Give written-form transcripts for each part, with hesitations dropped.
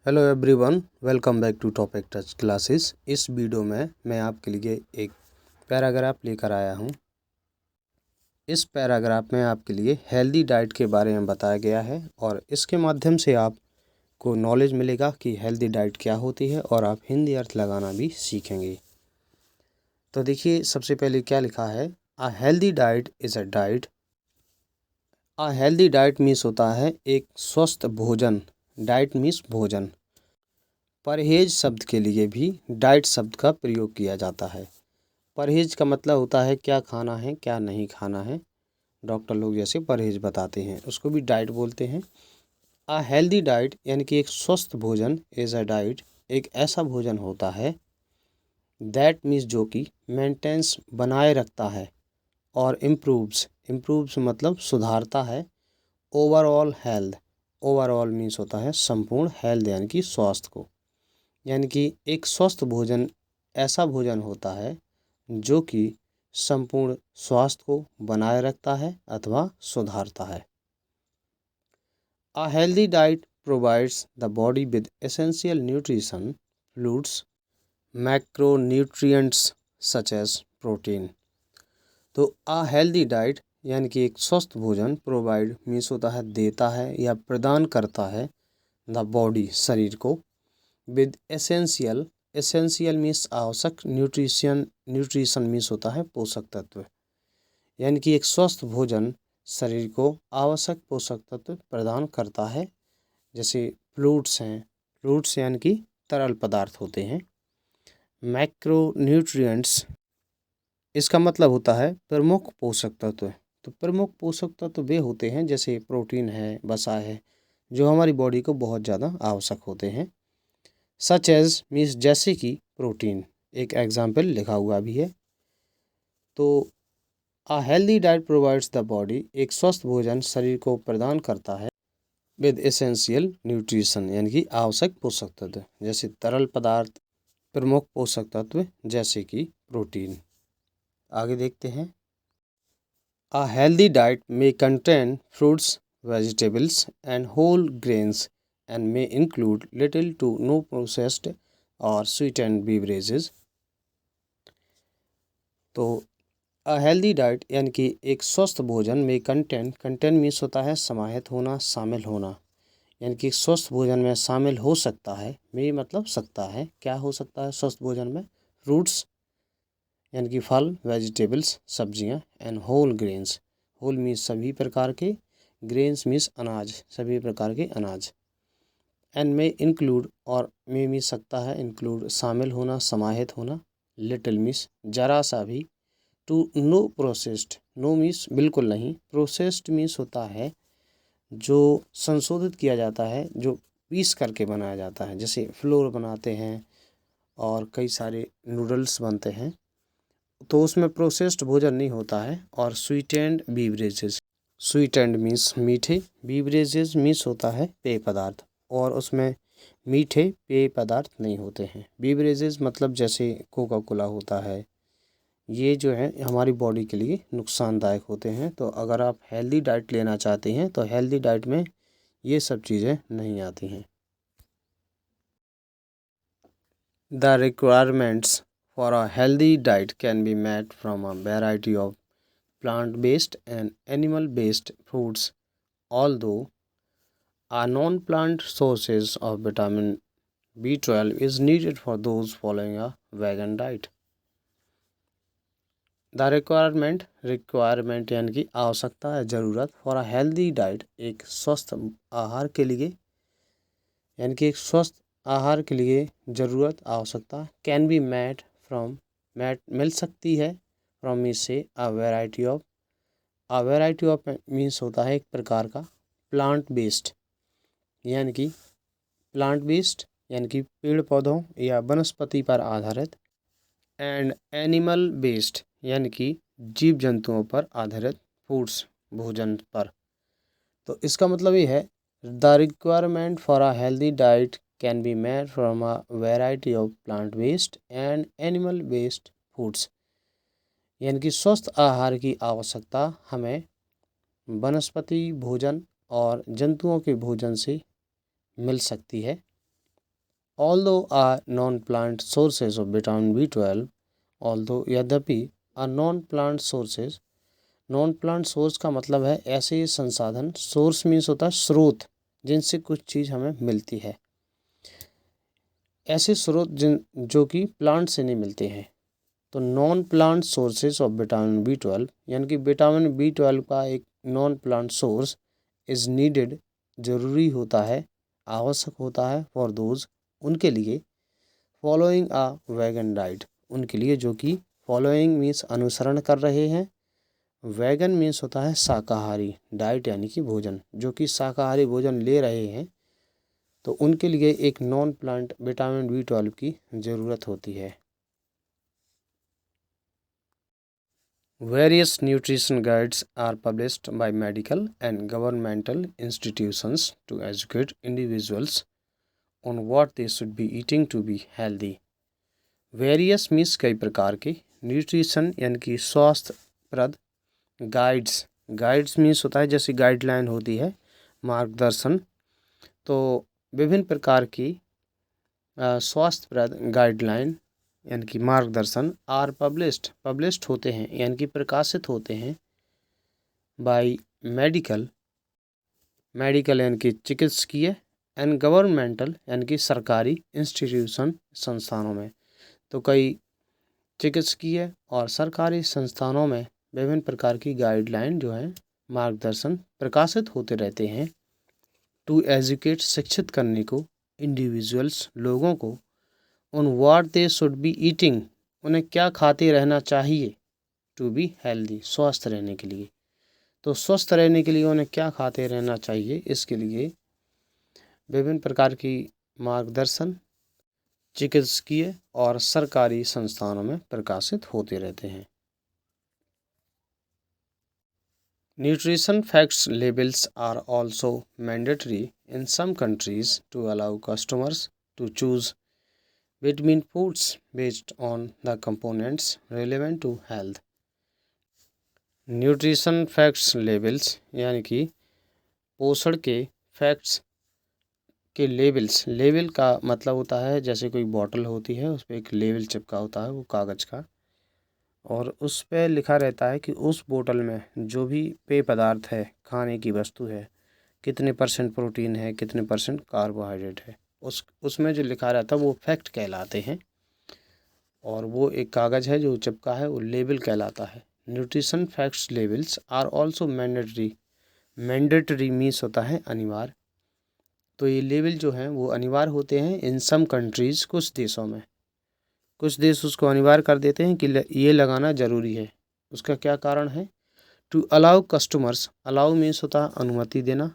Hello everyone, welcome back to topic touch classes. इस video में मैं आपके लिए एक पैराग्राफ लेकर आया हूँ। इस पैराग्राफ में आपके लिए हेल्दी डाइट के बारे में बताया गया है और इसके माध्यम से आपको नॉलेज मिलेगा कि हेल्दी डाइट क्या होती है और आप हिंदी अर्थ लगाना भी सीखेंगे। तो देखिए, सबसे पहले क्या लिखा है। अ healthy diet is a diet. A healthy diet means होता है एक स्वस्थ भोजन। डाइट मीन्स भोजन। परहेज शब्द के लिए भी डाइट शब्द का प्रयोग किया जाता है। परहेज का मतलब होता है क्या खाना है क्या नहीं खाना है। डॉक्टर लोग जैसे परहेज बताते हैं उसको भी डाइट बोलते हैं। अ हेल्दी डाइट यानी कि एक स्वस्थ भोजन इज अ डाइट एक ऐसा भोजन होता है दैट मीन्स जो कि मेंटेन्स बनाए रखता है और इम्प्रूव्स मतलब सुधारता है ओवरऑल हेल्थ। ओवरऑल मीन्स होता है संपूर्ण हेल्थ यानी कि स्वास्थ्य को। यानी कि एक स्वस्थ भोजन ऐसा भोजन होता है जो कि संपूर्ण स्वास्थ्य को बनाए रखता है अथवा सुधारता है। A healthy diet provides the body with essential nutrition, fluids, macronutrients such as protein। तो a healthy diet यानी कि एक स्वस्थ भोजन प्रोवाइड मीन्स होता है देता है या प्रदान करता है द बॉडी शरीर को विद एसेंशियल मीन्स आवश्यक न्यूट्रिशन मीन्स होता है पोषक तत्व। यानी कि एक स्वस्थ भोजन शरीर को आवश्यक पोषक तत्व प्रदान करता है। जैसे फ्लूट्स यानी कि तरल पदार्थ होते हैं। मैक्रोन्यूट्रिएंट्स इसका मतलब होता है प्रमुख पोषक तत्व। तो प्रमुख पोषक तत्व वे होते हैं जैसे प्रोटीन है, वसा है, जो हमारी बॉडी को बहुत ज़्यादा आवश्यक होते हैं। सच एज मीन्स जैसे कि प्रोटीन, एक एग्जाम्पल लिखा हुआ भी है। तो a healthy diet provides the body एक स्वस्थ भोजन शरीर को प्रदान करता है विद एसेंशियल न्यूट्रिशन यानी कि आवश्यक पोषक तत्व जैसे तरल पदार्थ, प्रमुख पोषक तत्व जैसे कि प्रोटीन। आगे देखते हैं। अ हेल्दी डाइट में contain fruits, vegetables and whole grains and may include little to no processed और स्वीटेंड बेवरेजेस। तो अ हेल्दी डाइट यानी कि एक स्वस्थ भोजन में कंटेन मीन्स होता है समाहित होना, शामिल होना। यानी कि स्वस्थ भोजन में शामिल हो सकता है, में मतलब सकता है, क्या हो सकता है स्वस्थ भोजन में। फ्रूट्स यानी कि फल, वेजिटेबल्स सब्जियां and whole grains. Whole means सभी प्रकार के, ग्रेन्स मीन्स अनाज, सभी प्रकार के अनाज। एंड में इंक्लूड और में मीन्स सकता है इंक्लूड शामिल होना, समाहित होना। लिटिल मीन्स जरा सा भी। To no processed, no means बिल्कुल नहीं, प्रोसेस्ड मीन्स होता है जो संशोधित किया जाता है, जो पीस करके बनाया जाता है। जैसे फ्लोर बनाते हैं और कई सारे नूडल्स बनते हैं, तो उसमें प्रोसेस्ड भोजन नहीं होता है। और स्वीटेंड बीवरेजेस, स्वीटेंड मीन्स मीठे, बीवरेजेस मीन्स होता है पेय पदार्थ, और उसमें मीठे पेय पदार्थ नहीं होते हैं। बीवरेजेस मतलब जैसे कोका कोला होता है, ये जो है हमारी बॉडी के लिए नुकसानदायक होते हैं। तो अगर आप हेल्दी डाइट लेना चाहते हैं तो हेल्दी डाइट में ये सब चीज़ें नहीं आती हैं। The requirements for a healthy diet can be met from a variety of plant based and animal based foods, although a non-plant sources of vitamin B12 is needed for those following a vegan diet। The requirement यानी कि आवश्यकता है, ज़रूरत, for a healthy diet एक स्वस्थ आहार के लिए, यानी कि एक स्वस्थ आहार के लिए ज़रूरत, आवश्यकता, can be met from, met मिल सकती है, फ्रॉम मीन्स से, अ वैरायटी ऑफ मीन्स होता है एक प्रकार का, प्लांट बेस्ड यानी कि पेड़ पौधों या वनस्पति पर आधारित, एंड एनिमल बेस्ड यानी कि जीव जंतुओं पर आधारित फूड्स भोजन पर। तो इसका मतलब ये है the requirement for a healthy diet can be made from a variety of plant based and animal based foods. यानी कि स्वस्थ आहार की आवश्यकता हमें वनस्पति भोजन और जंतुओं के भोजन से मिल सकती है। Although are non-plant sources of vitamin B12, although यद्यपि are non-plant sources, non-plant source का मतलब है ऐसे संसाधन, source मीन्स होता है स्रोत, जिनसे कुछ चीज़ हमें मिलती है, ऐसे स्रोत जो कि प्लांट से नहीं मिलते हैं। तो non plant sources of vitamin B12 यानी कि विटामिन B12 का एक non plant source is needed ज़रूरी होता है, आवश्यक होता है फॉर दोज उनके लिए, फॉलोइंग अ वैगन डाइट उनके लिए जो कि फॉलोइंग मीन्स अनुसरण कर रहे हैं, वैगन मीन्स होता है शाकाहारी, डाइट यानी कि भोजन, जो कि शाकाहारी भोजन ले रहे हैं, तो उनके लिए एक नॉन प्लांट विटामिन B12 की ज़रूरत होती है। Various nutrition guides are published by medical and governmental institutions to educate individuals on what they should be eating to be healthy. Various means कई प्रकार के, न्यूट्रिशन यानी कि स्वास्थ्यप्रद, गाइड्स मीन्स होता है जैसे गाइडलाइन होती है, मार्गदर्शन, तो विभिन्न प्रकार की स्वास्थ्यप्रद गाइडलाइन यानी कि मार्गदर्शन आर पब्लिश्ड होते हैं यानी कि प्रकाशित होते हैं बाय मेडिकल यानी कि चिकित्सकीय, एंड गवर्नमेंटल यानी कि सरकारी इंस्टीट्यूशन संस्थानों में। तो कई चिकित्सकीय और सरकारी संस्थानों में विभिन्न प्रकार की गाइडलाइन जो है मार्गदर्शन प्रकाशित होते रहते हैं, टू एजुकेट शिक्षित करने को, इंडिविजुअल्स लोगों को, on what they should be eating उन्हें क्या खाते रहना चाहिए, टू बी हेल्दी स्वस्थ रहने के लिए, तो स्वस्थ रहने के लिए उन्हें क्या खाते रहना चाहिए, इसके लिए विभिन्न प्रकार की मार्गदर्शन चिकित्सकीय और सरकारी संस्थानों में प्रकाशित होते रहते हैं। Nutrition facts labels are also mandatory in some countries to allow customers to choose between foods based on the components relevant to health. Nutrition facts labels यानी कि पोषण के फैक्ट्स के लेबल्स, लेबल का मतलब होता है जैसे कोई बॉटल होती है उस पर एक लेबल चिपका होता है वो कागज़ का, और उस पर लिखा रहता है कि उस बोतल में जो भी पेय पदार्थ है, खाने की वस्तु है, कितने % प्रोटीन है, कितने % कार्बोहाइड्रेट है, उसमें जो लिखा रहता है वो फैक्ट कहलाते हैं, और वो एक कागज़ है जो चिपका है वो लेबल कहलाता है। Nutrition facts labels are also mandatory means होता है अनिवार्य, तो ये लेबल जो हैं वो अनिवार्य होते हैं इन सम कंट्रीज़ कुछ देशों में, कुछ देश उसको अनिवार्य कर देते हैं कि ये लगाना ज़रूरी है। उसका क्या कारण है, to allow customers, allow means होता है अनुमति देना,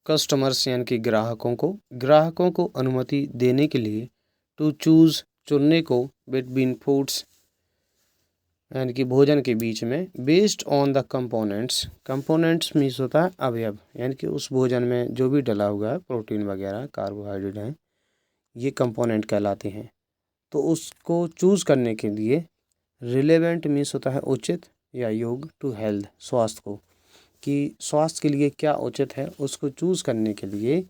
कस्टमर्स यानी कि ग्राहकों को अनुमति देने के लिए, टू चूज़ चुनने को, बिटवीन फूड्स यानी कि भोजन के बीच में, based on the components means होता है अवयव, यानी कि उस भोजन में जो भी डला हुआ है प्रोटीन वगैरह कार्बोहाइड्रेट हैं, ये कंपोनेंट कहलाते हैं। तो उसको चूज़ करने के लिए, रिलेवेंट मीन्स होता है उचित या योग्य, टू हेल्थ स्वास्थ्य को, कि स्वास्थ्य के लिए क्या उचित है उसको चूज़ करने के लिए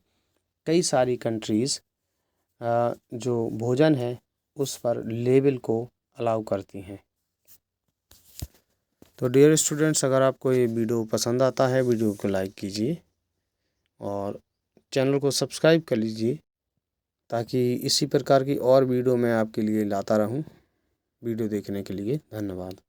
कई सारी कंट्रीज़ जो भोजन है उस पर लेबल को अलाउ करती हैं। तो डियर स्टूडेंट्स, अगर आपको ये वीडियो पसंद आता है, वीडियो को लाइक कीजिए और चैनल को सब्सक्राइब कर लीजिए, ताकि इसी प्रकार की और वीडियो मैं आपके लिए लाता रहूं। वीडियो देखने के लिए धन्यवाद।